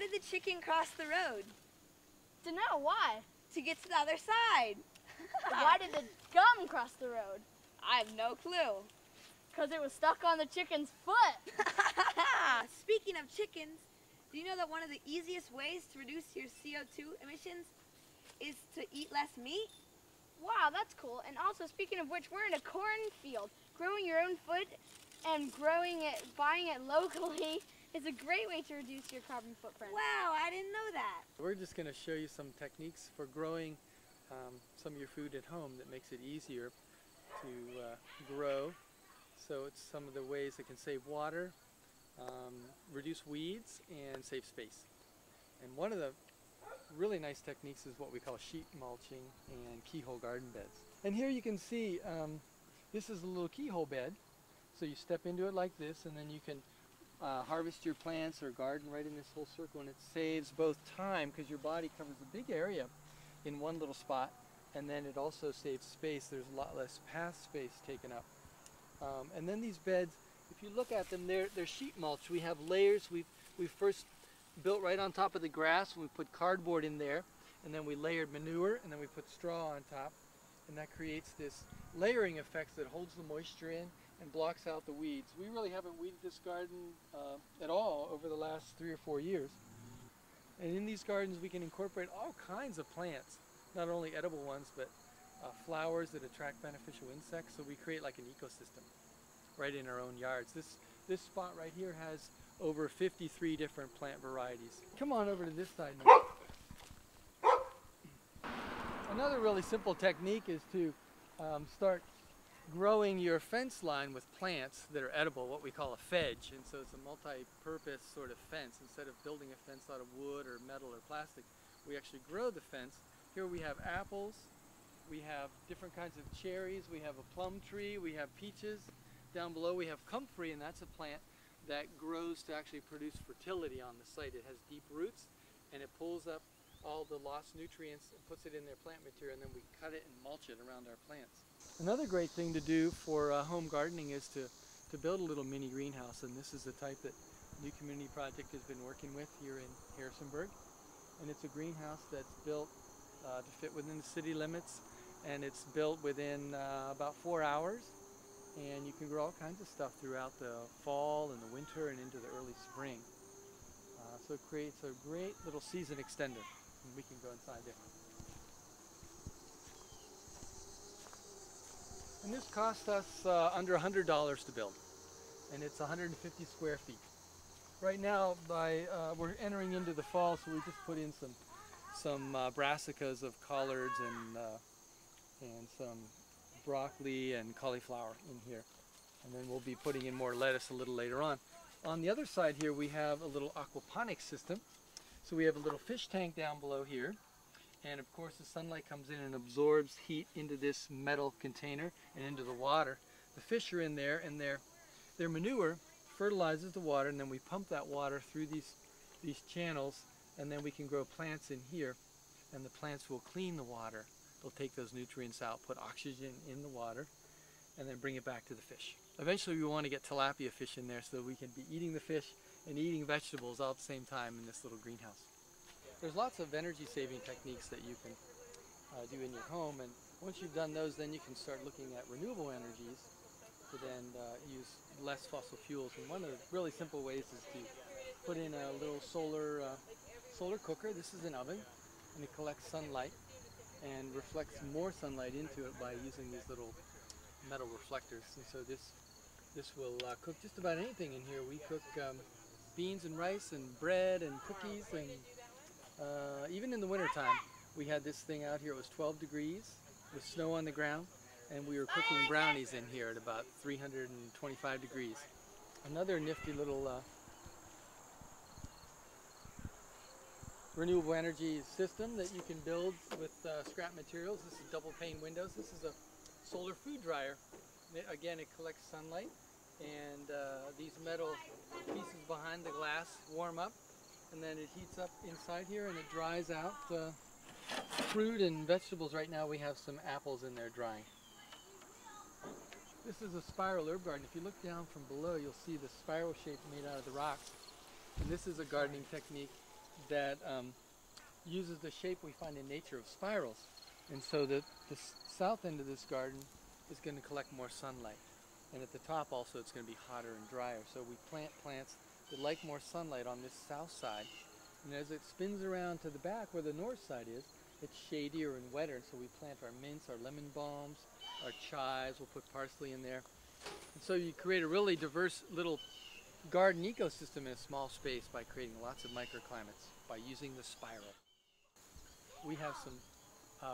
did the chicken cross the road? To know why. To get to the other side. Why did the gum cross the road? I have no clue. Because it was stuck on the chicken's foot. Speaking of chickens, do you know that one of the easiest ways to reduce your CO2 emissions is to eat less meat? Wow, that's cool. And also, speaking of which, we're in a cornfield. Growing your own food and growing it, buying it locally is a great way to reduce your carbon footprint. Wow, I didn't know that. We're just going to show you some techniques for growing some of your food at home that makes it easier to grow. So it's some of the ways that can save water, reduce weeds, and save space. And one of the really nice techniques is what we call sheet mulching and keyhole garden beds. And here you can see this is a little keyhole bed. So you step into it like this, and then you can harvest your plants or garden right in this whole circle, and it saves both time because your body covers a big area in one little spot, and then it also saves space. There's a lot less path space taken up. And then these beds, if you look at them, they're sheet mulch. We have layers. We first built right on top of the grass, and we put cardboard in there, and then we layered manure, and then we put straw on top, and that creates this layering effect that holds the moisture in and blocks out the weeds. We really haven't weeded this garden at all over the last 3 or 4 years. And in these gardens we can incorporate all kinds of plants, not only edible ones, but flowers that attract beneficial insects, so we create like an ecosystem right in our own yards. This spot right here has over 53 different plant varieties. Come on over to this side now. Another really simple technique is to start growing your fence line with plants that are edible, what we call a fedge. And so it's a multi-purpose sort of fence. Instead of building a fence out of wood or metal or plastic, we actually grow the fence. Here we have apples, we have different kinds of cherries, we have a plum tree, we have peaches. Down below we have comfrey, and that's a plant that grows to actually produce fertility on the site. It has deep roots, and it pulls up all the lost nutrients and puts it in their plant material, and then we cut it and mulch it around our plants. Another great thing to do for home gardening is to build a little mini greenhouse, and this is the type that New Community Project has been working with here in Harrisonburg. And it's a greenhouse that's built to fit within the city limits, and it's built within about 4 hours, and you can grow all kinds of stuff throughout the fall and the winter and into the early spring. So it creates a great little season extender, and we can go inside there. And this cost us under $100 to build, and it's 150 square feet. Right now, we're entering into the fall, so we just put in some brassicas of collards and some broccoli and cauliflower in here, and then we'll be putting in more lettuce a little later on. On the other side here, we have a little aquaponics system. So we have a little fish tank down below here. And of course the sunlight comes in and absorbs heat into this metal container and into the water. The fish are in there, and their manure fertilizes the water, and then we pump that water through these channels, and then we can grow plants in here, and the plants will clean the water. They'll take those nutrients out, put oxygen in the water, and then bring it back to the fish. Eventually we want to get tilapia fish in there so we can be eating the fish and eating vegetables all at the same time in this little greenhouse. There's lots of energy saving techniques that you can do in your home, and once you've done those, then you can start looking at renewable energies to then use less fossil fuels. And one of the really simple ways is to put in a little solar cooker. This is an oven, and it collects sunlight and reflects more sunlight into it by using these little metal reflectors. And so this will cook just about anything in here. We cook beans and rice and bread and cookies, and even in the wintertime we had this thing out here. It was 12 degrees with snow on the ground, and we were cooking brownies in here at about 325 degrees. Another nifty little renewable energy system that you can build with scrap materials. This is double pane windows. This is a solar food dryer. Again, it collects sunlight, and these metal pieces behind the glass warm up, and then it heats up inside here, and it dries out fruit and vegetables. Right now we have some apples in there drying. This is a spiral herb garden. If you look down from below, you'll see the spiral shape made out of the rocks. And this is a gardening technique that uses the shape we find in nature of spirals. And so the south end of this garden is going to collect more sunlight. And at the top also it's going to be hotter and drier. So we plant plants that like more sunlight on this south side. And as it spins around to the back where the north side is, it's shadier and wetter. So we plant our mints, our lemon balms, our chives. We'll put parsley in there. And so you create a really diverse little garden ecosystem in a small space by creating lots of microclimates by using the spiral. We have some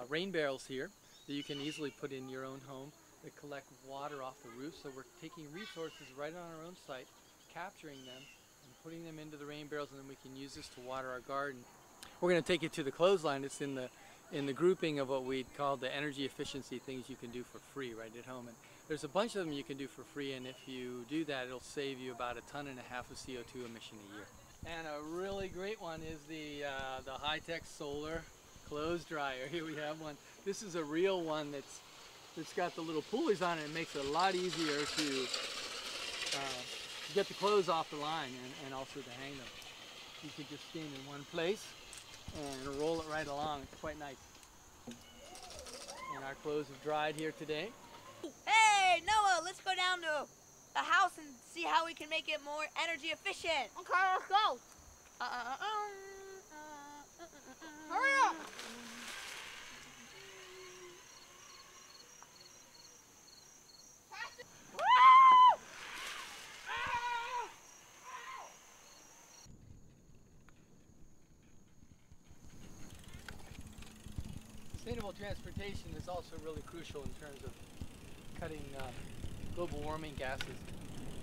rain barrels here that you can easily put in your own home that collect water off the roof. So we're taking resources right on our own site, capturing them and putting them into the rain barrels, and then we can use this to water our garden. We're going to take you to the clothesline. It's in the grouping of what we call the energy efficiency things you can do for free right at home. And there's a bunch of them you can do for free, and if you do that, it'll save you about 1.5 tons of CO2 emission a year. And a really great one is the high-tech solar clothes dryer. Here we have one. This is a real one that's got the little pulleys on it. It makes it a lot easier to get the clothes off the line and also to hang them. You can just stand in one place and roll it right along. It's quite nice. And our clothes have dried here today. Hey, Noah, let's go down to the house and see how we can make it more energy efficient. Okay, let's go. Hurry up. Sustainable transportation is also really crucial in terms of cutting global warming gases.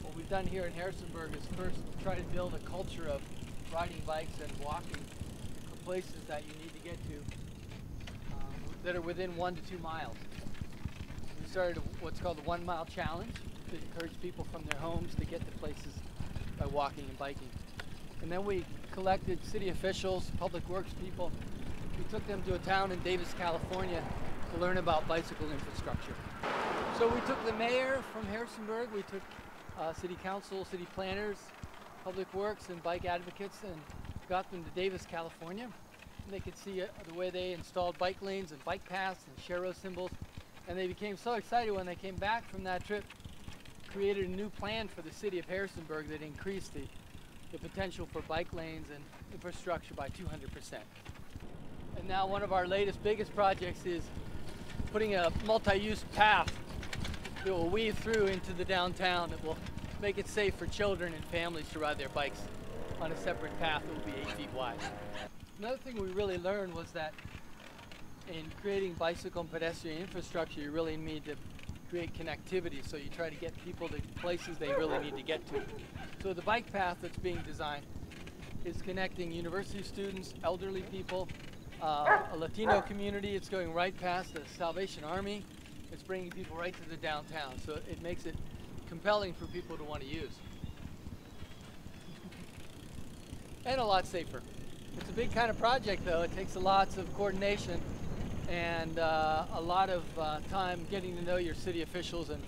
What we've done here in Harrisonburg is first try to build a culture of riding bikes and walking for places that you need to get to that are within 1 to 2 miles. We started what's called the 1 Mile Challenge to encourage people from their homes to get to places by walking and biking. And then we collected city officials, public works people. We took them to a town in Davis, California to learn about bicycle infrastructure. So we took the mayor from Harrisonburg, we took city council, city planners, public works, and bike advocates, and got them to Davis, California. And they could see the way they installed bike lanes and bike paths and share symbols. And they became so excited when they came back from that trip, created a new plan for the city of Harrisonburg that increased the potential for bike lanes and infrastructure by 200%. And now one of our latest, biggest projects is putting a multi-use path that will weave through into the downtown that will make it safe for children and families to ride their bikes on a separate path that will be 8 feet wide. Another thing we really learned was that in creating bicycle and pedestrian infrastructure, you really need to create connectivity, so you try to get people to places they really need to get to. So the bike path that's being designed is connecting university students, elderly people, a Latino community. It's going right past the Salvation Army. It's bringing people right to the downtown, so it makes it compelling for people to want to use. And a lot safer. It's a big kind of project though. It takes lots of coordination and a lot of time getting to know your city officials and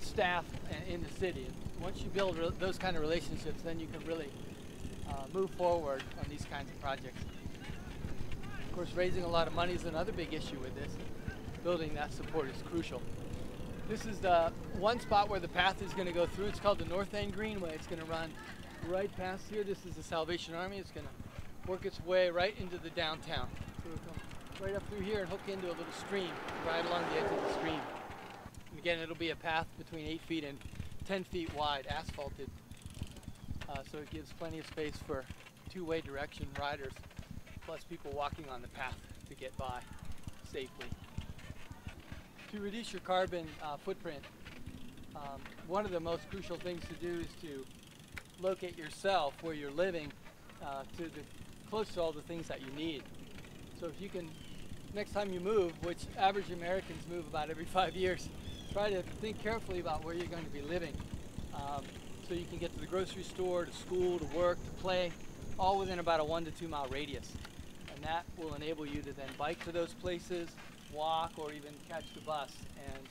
staff in the city. And once you build those kind of relationships, then you can really move forward on these kinds of projects. Of course, raising a lot of money is another big issue with this. Building that support is crucial. This is the one spot where the path is going to go through. It's called the North End Greenway. It's going to run right past here. This is the Salvation Army. It's going to work its way right into the downtown. So it'll come right up through here and hook into a little stream, right along the edge of the stream. And again, it'll be a path between 8 feet and 10 feet wide, asphalted. So it gives plenty of space for two-way direction riders, plus people walking on the path to get by safely. To reduce your carbon footprint, one of the most crucial things to do is to locate yourself where you're living close to all the things that you need. So if you can, next time you move, which average Americans move about every 5 years, try to think carefully about where you're going to be living. So you can get to the grocery store, to school, to work, to play, all within about a 1 to 2 mile radius. And that will enable you to then bike to those places, walk, or even catch the bus and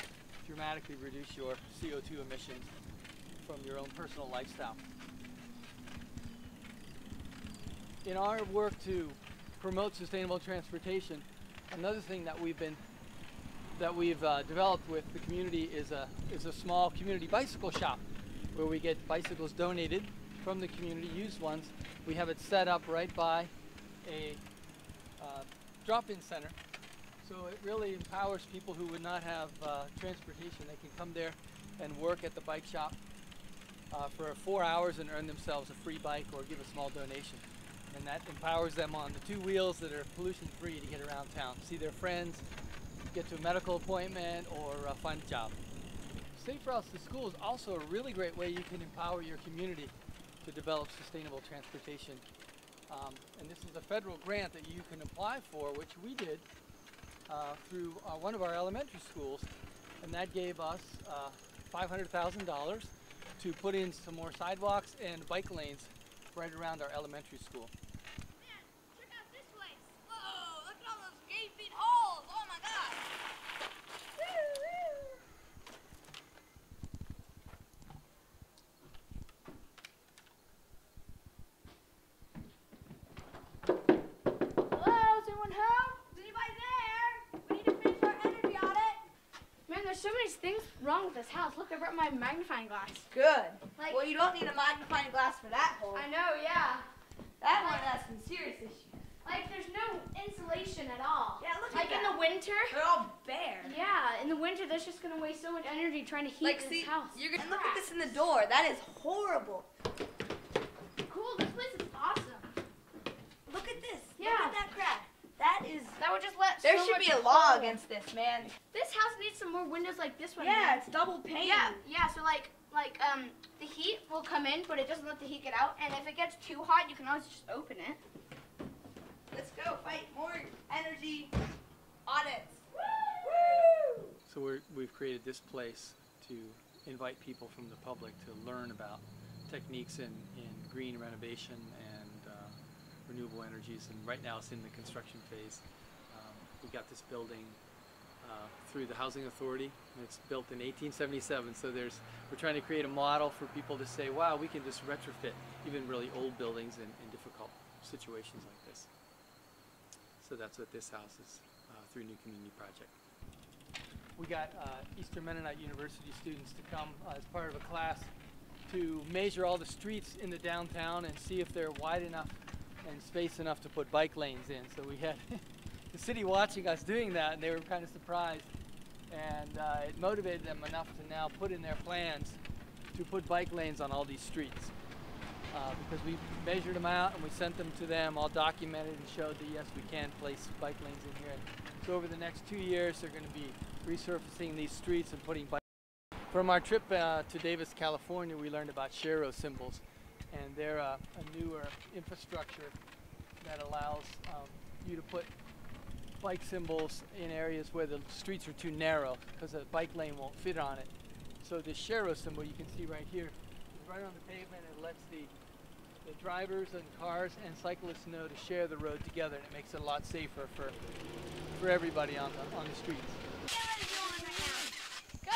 dramatically reduce your CO2 emissions from your own personal lifestyle. in our work to promote sustainable transportation, another thing that we've developed with the community is a small community bicycle shop where we get bicycles donated from the community, used ones. We have it set up right by a drop-in center, so it really empowers people who would not have transportation. They can come there and work at the bike shop for 4 hours and earn themselves a free bike or give a small donation. And that empowers them on the 2 wheels that are pollution-free to get around town, see their friends, get to a medical appointment, or find a job. Safe Routes to School is also a really great way you can empower your community to develop sustainable transportation. And this is a federal grant that you can apply for, which we did through one of our elementary schools, and that gave us $500,000 to put in some more sidewalks and bike lanes right around our elementary school. Man, check out this place. Whoa, look at all those gaping holes. Oh my God. Hello, is anyone home? Is anybody there? We need to finish our energy audit. Man, there's so many things wrong with this house. Look, I brought my magnifying glass. Good. Like- Well, you don't need a magnifying glass for that hole. I know, yeah. That one has some serious issues. Like, there's no insulation at all. Yeah, look at Like that. in the winter. They're all bare. Yeah, in the winter, that's just gonna waste so much energy trying to heat Like, this see, house. and look at this in the door. That is horrible. Cool, this place is awesome. Look at this. Yeah. Look at that crack. That is. That would just let There so should much be a law cold. against this, man. This house needs some more windows like this one. Yeah, man. it's double pane. Yeah, so like the heat will come in, but it doesn't let the heat get out, and if it gets too hot, you can always just open it. Let's go fight more energy audits. So we've created this place to invite people from the public to learn about techniques in green renovation and renewable energies, and right now it's in the construction phase. We got this building through the Housing Authority, and it's built in 1877, so we're trying to create a model for people to say, wow, we can just retrofit even really old buildings in difficult situations like this. So that's what this house is through New Community Project. We got Eastern Mennonite University students to come as part of a class to measure all the streets in the downtown and see if they're wide enough and space enough to put bike lanes in. So we had the city watching us doing that, and they were kind of surprised. And it motivated them enough to now put in their plans to put bike lanes on all these streets. Because we measured them out and we sent them to them all documented and showed that yes, we can place bike lanes in here. So over the next 2 years, they're going to be resurfacing these streets and putting bike. From our trip to Davis, California, we learned about Shero symbols, and they're a newer infrastructure that allows you to put bike symbols in areas where the streets are too narrow because a bike lane won't fit on it. So this Shero symbol you can see right here is right on the pavement. It lets the drivers and cars and cyclists know to share the road together, and it makes it a lot safer for everybody on the streets. Go!